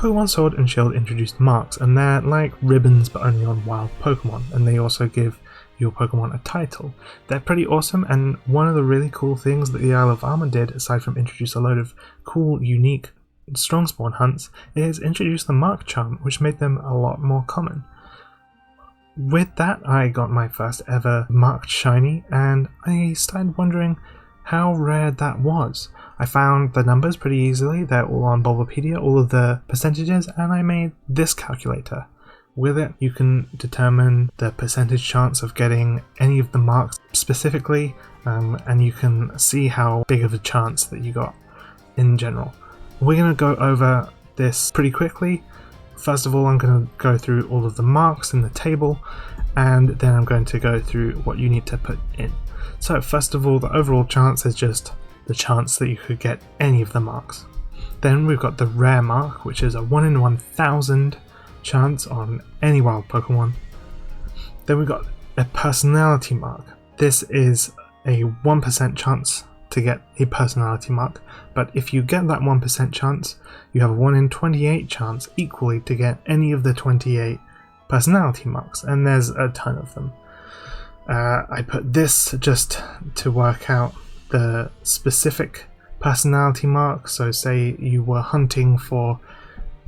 Pokemon Sword and Shield introduced marks, and they're like ribbons but only on wild Pokemon, and they also give your Pokemon a title. They're pretty awesome, and one of the really cool things that the Isle of Armor did, aside from introduce a load of cool, unique strong spawn hunts, is introduce the Mark charm, which made them a lot more common. With that, I got my first ever marked shiny, and I started wondering how rare that was. I found the numbers pretty easily. They're all on Bulbapedia, all of the percentages, and I made this calculator. With it, you can determine the percentage chance of getting any of the marks specifically, and you can see how big of a chance that you got in general. We're going to go over this pretty quickly. First of all, I'm going to go through all of the marks in the table, and then I'm going to go through what you need to put in. So first of all, the overall chance is just the chance that you could get any of the marks. Then we've got the rare mark, which is a 1 in 1,000 chance on any wild Pokemon. Then we've got a personality mark. This is a 1% chance to get a personality mark, but if you get that 1% chance, you have a 1 in 28 chance equally to get any of the 28 personality marks, and there's a ton of them. I put this just to work out the specific personality mark. So say you were hunting for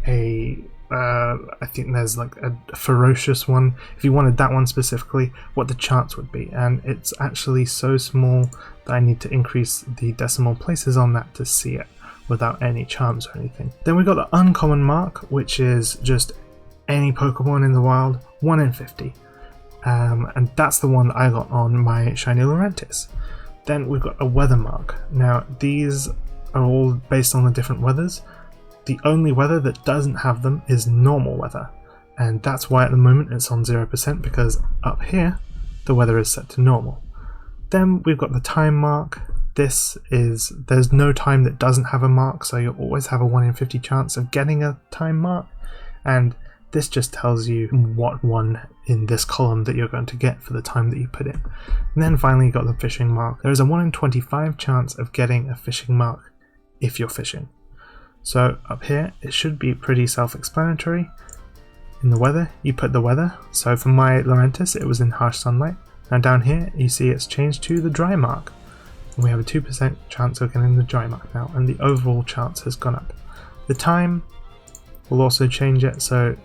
a I think there's like a ferocious one. If you wanted that one specifically, what the chance would be, and it's actually so small that I need to increase the decimal places on that to see it without any chance or anything. Then we got the uncommon mark, which is just any Pokemon in the wild, 1 in 50. And that's the one that I got on my shiny Lurantis. Then we've got a weather mark. Now these are all based on the different weathers. The only weather that doesn't have them is normal weather, and that's why at the moment it's on 0%, because up here the weather is set to normal. Then we've got the time mark. There's no time that doesn't have a mark, so you'll always have a 1 in 50 chance of getting a time mark, and this just tells you what one in this column that you're going to get for the time that you put in. And then finally you got the fishing mark. There is a 1 in 25 chance of getting a fishing mark if you're fishing. So up here it should be pretty self-explanatory. In the weather, you put the weather. So for my Lurantis it was in harsh sunlight. Now down here you see it's changed to the dry mark. And we have a 2% chance of getting the dry mark now, and the overall chance has gone up. The time will also change it, so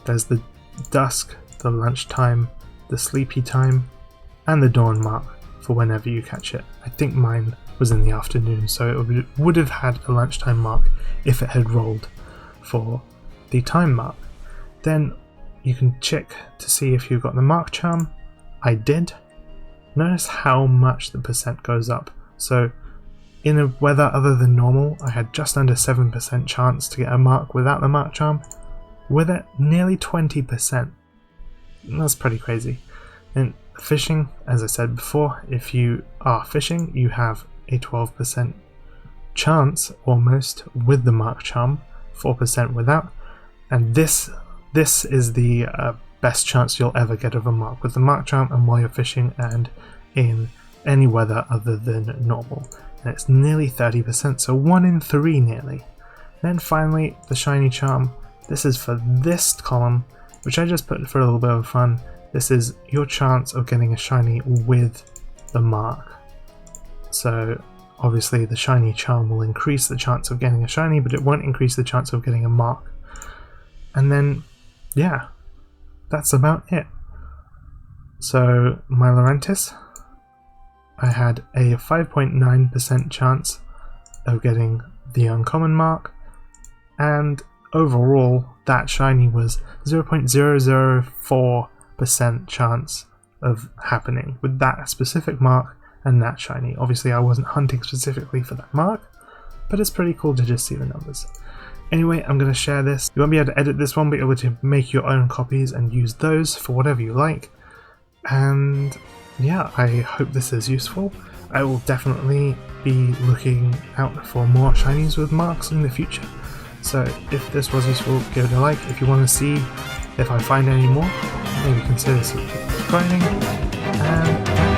there's the dusk, the lunchtime, the sleepy time, and the dawn mark for whenever you catch it. I think mine was in the afternoon, so it would have had a lunchtime mark if it had rolled for the time mark. Then you can check to see if you've got the mark charm. I did. Notice how much the percent goes up. So in a weather other than normal, I had just under 7% chance to get a mark without the mark charm. With it, nearly 20%. That's pretty crazy. And fishing, as I said before, if you are fishing, you have a 12% chance almost with the mark charm, 4% without, and this is the best chance you'll ever get of a mark with the mark charm and while you're fishing and in any weather other than normal, and it's nearly 30%, so 1 in 3 nearly. Then finally the shiny charm. This is for this column, which I just put for a little bit of fun. This is your chance of getting a shiny with the mark. So obviously the shiny charm will increase the chance of getting a shiny, but it won't increase the chance of getting a mark. And then, yeah, that's about it. So my Lurantis, I had a 5.9% chance of getting the uncommon mark, and overall that shiny was 0.004% chance of happening with that specific mark and that shiny. Obviously I wasn't hunting specifically for that mark, but it's pretty cool to just see the numbers. Anyway, I'm going to share this. You won't be able to edit this one, but you'll be able to make your own copies and use those for whatever you like. And yeah, I hope this is useful. I will definitely be looking out for more shinies with marks in the future. So if this was useful, give it a like. If you want to see if I find any more, maybe consider subscribing. And